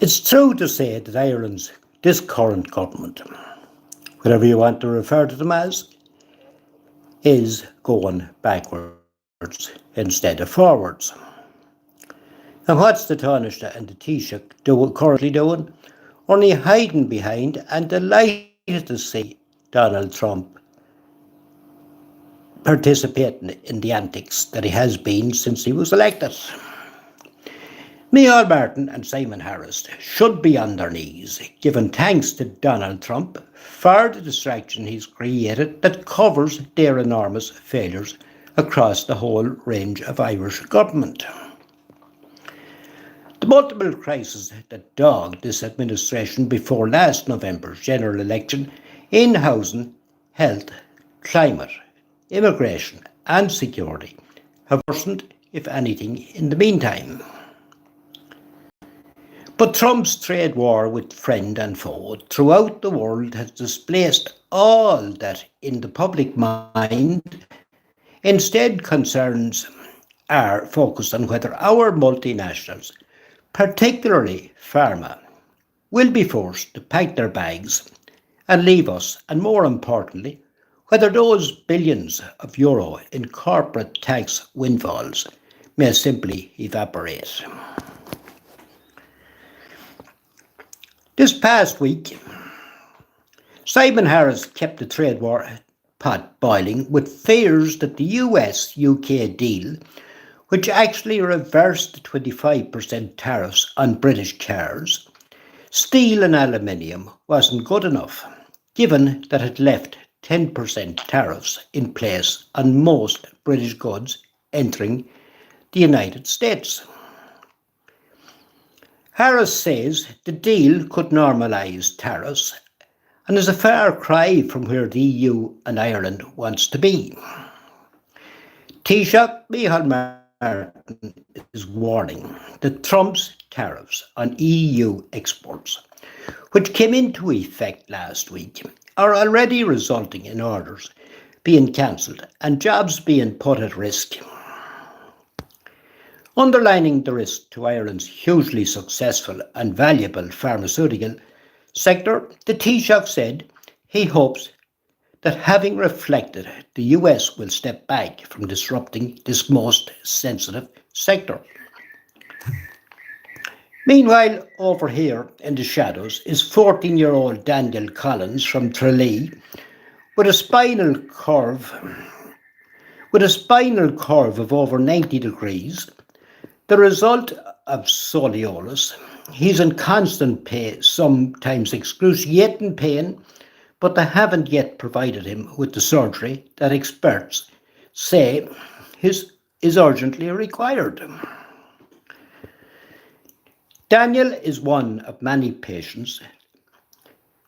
It's true to say that this current government, whatever you want to refer to them as, is going backwards instead of forwards. And what's the Taoiseach and the Taoiseach currently doing? Only hiding behind and delighted to see Donald Trump participating in the antics that he has been since he was elected. Micheál Martin and Simon Harris should be on their knees, giving thanks to Donald Trump for the distraction he's created that covers their enormous failures across the whole range of Irish government. The multiple crises that dogged this administration before last November's general election in housing, health, climate, immigration and security have worsened, if anything, in the meantime. But Trump's trade war with friend and foe throughout the world has displaced all that in the public mind. Instead, concerns are focused on whether our multinationals, particularly pharma, will be forced to pack their bags and leave us, and more importantly, whether those billions of euro in corporate tax windfalls may simply evaporate. This past week, Simon Harris kept the trade war pot boiling with fears that the US-UK deal, which actually reversed the 25% tariffs on British cars, steel and aluminium, wasn't good enough, given that it left 10% tariffs in place on most British goods entering the United States. Harris says the deal could normalise tariffs and is a far cry from where the EU and Ireland wants to be. Taoiseach Micheál Martin is warning that Trump's tariffs on EU exports, which came into effect last week, are already resulting in orders being cancelled and jobs being put at risk. Underlining the risk to Ireland's hugely successful and valuable pharmaceutical sector, the Taoiseach said he hopes that, having reflected, the US will step back from disrupting this most sensitive sector. Meanwhile, over here in the shadows is 14-year-old Daniel Collins from Tralee with a spinal curve of over 90 degrees, the result of scoliosis. He's in constant pain, sometimes excruciating pain, but they haven't yet provided him with the surgery that experts say is urgently required. Daniel is one of many patients,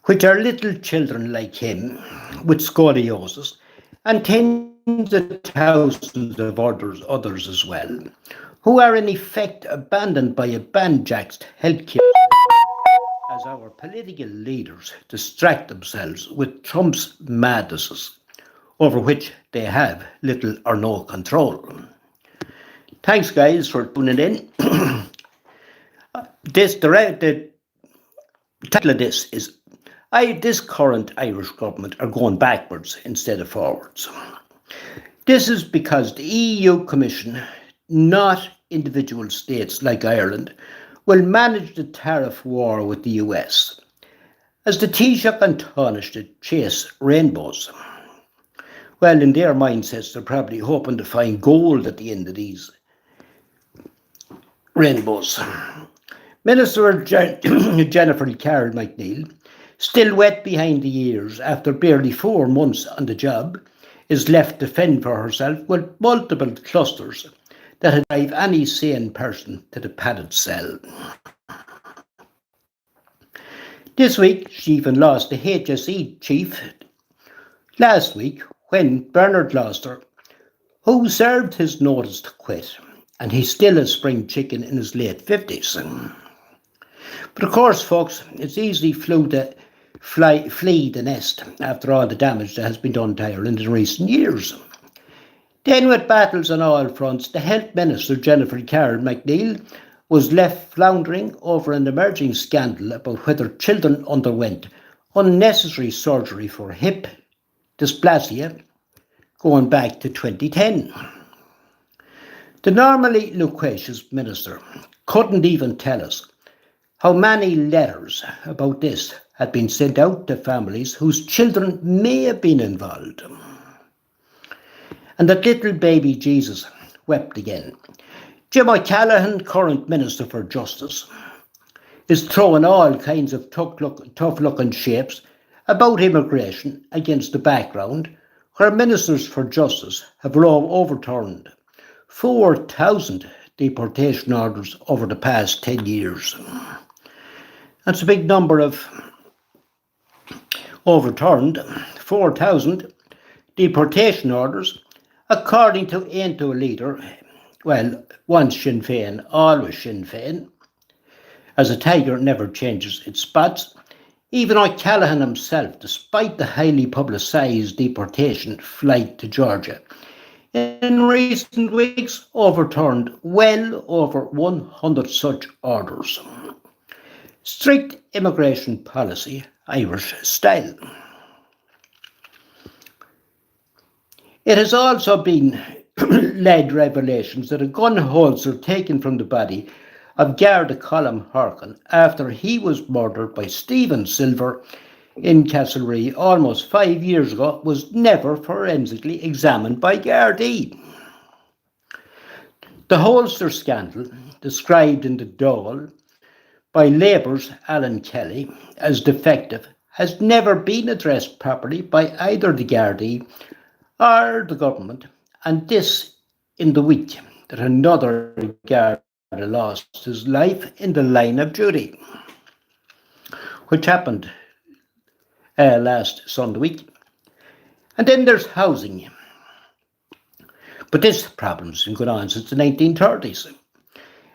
which are little children like him with scoliosis, and tens of thousands of others as well, who are in effect abandoned by a banjaxed healthcare as our political leaders distract themselves with Trump's madnesses, over which they have little or no control. Thanks, guys, for tuning in. The title of this is this current Irish government are going backwards instead of forwards. This is because the EU Commission, not individual states like Ireland, will manage the tariff war with the US, as the Taoiseach and Taoiseach chase rainbows. Well, in their mindsets, they're probably hoping to find gold at the end of these rainbows. Minister Jennifer Carroll McNeil, still wet behind the ears after barely 4 months on the job, is left to fend for herself with multiple clusters that would drive any sane person to the padded cell. This week, she even lost the HSE chief last week when Bernard Gloucester, who served his notice to quit, and he's still a spring chicken in his late 50s. But of course, folks, it's easy flee the nest after all the damage that has been done to Ireland in recent years. Then, with battles on all fronts, the Health Minister, Jennifer Carroll McNeil, was left floundering over an emerging scandal about whether children underwent unnecessary surgery for hip dysplasia going back to 2010. The normally loquacious minister couldn't even tell us how many letters about this had been sent out to families whose children may have been involved. And that little baby Jesus wept again. Jim O'Callaghan, current Minister for Justice, is throwing all kinds of tough-looking shapes about immigration against the background where ministers for justice have overturned 4,000 deportation orders over the past 10 years. That's a big number of overturned 4,000 deportation orders, according to Aontú leader, well, once Sinn Féin, always Sinn Féin, as a tiger never changes its spots. Even O'Callaghan himself, despite the highly publicised deportation flight to Georgia, in recent weeks overturned well over 100 such orders. Strict immigration policy, Irish style. It has also been led revelations that a gun holster taken from the body of Garda Colm Harkin after he was murdered by Stephen Silver in Castlereagh almost 5 years ago was never forensically examined by Gardaí. The holster scandal, described in the Dáil by Labour's Alan Kelly as defective, has never been addressed properly by either the Gardaí or the government, and this in the week that another Garda lost his life in the line of duty, which happened last Sunday week. And then there's housing. But this problem's been going on since the 1930s.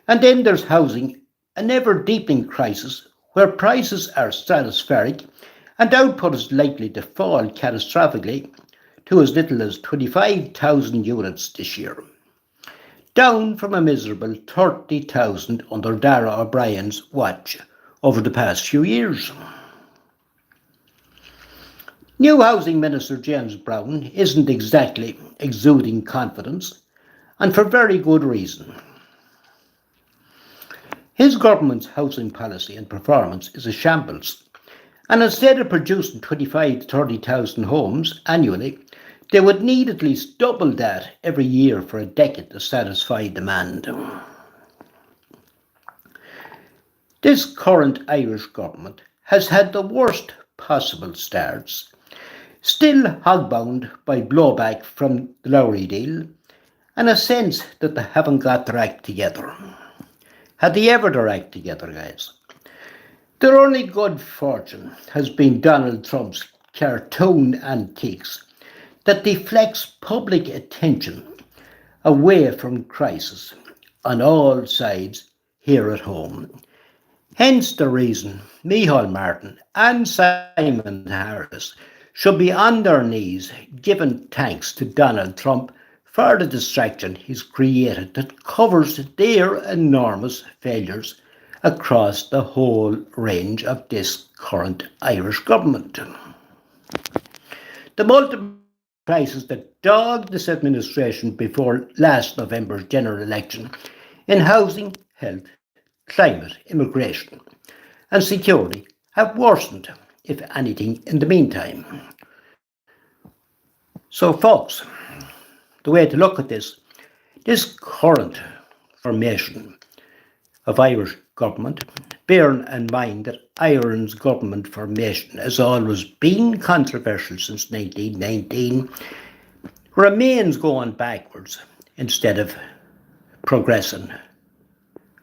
And then there's housing, an ever-deepening crisis where prices are stratospheric and output is likely to fall catastrophically to as little as 25,000 units this year, down from a miserable 30,000 under Dara O'Brien's watch over the past few years. New Housing Minister James Browne isn't exactly exuding confidence, and for very good reason. His government's housing policy and performance is a shambles, and instead of producing 25,000 to 30,000 homes annually, they would need at least double that every year for a decade to satisfy demand. This current Irish government has had the worst possible starts, still hogbound by blowback from the Lowry deal and a sense that they haven't got their act together. Had they ever their act together, guys? Their only good fortune has been Donald Trump's cartoon antiques that deflects public attention away from crisis on all sides here at home. Hence the reason Micheál Martin and Simon Harris should be on their knees giving thanks to Donald Trump for the distraction he's created that covers their enormous failures across the whole range of this current Irish government. The multiple crises that dogged this administration before last November's general election in housing, health, climate, immigration and security have worsened, if anything, in the meantime. So folks, the way to look at this current formation of Irish government, bearing in mind that Ireland's government formation has always been controversial since 1919, remains going backwards instead of progressing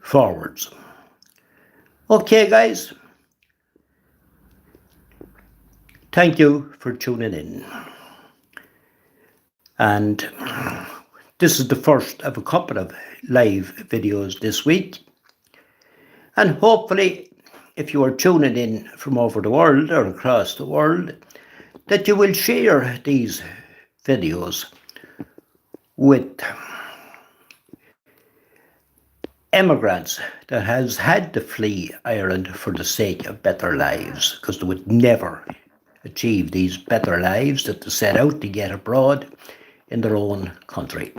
forwards. Okay, guys. Thank you for tuning in. And this is the first of a couple of live videos this week. And hopefully, if you are tuning in from over the world or across the world, that you will share these videos with emigrants that has had to flee Ireland for the sake of better lives, because they would never achieve these better lives that they set out to get abroad in their own country.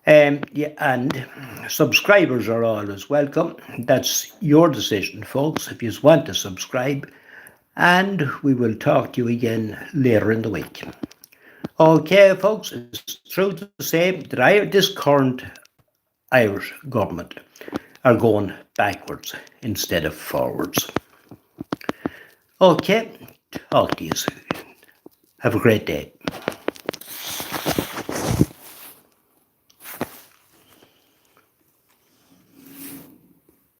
Yeah, and subscribers are always welcome. That's your decision, folks, if you want to subscribe. And we will talk to you again later in the week. Okay, folks, it's true to say that this current Irish government are going backwards instead of forwards. Okay, talk to you soon. Have a great day.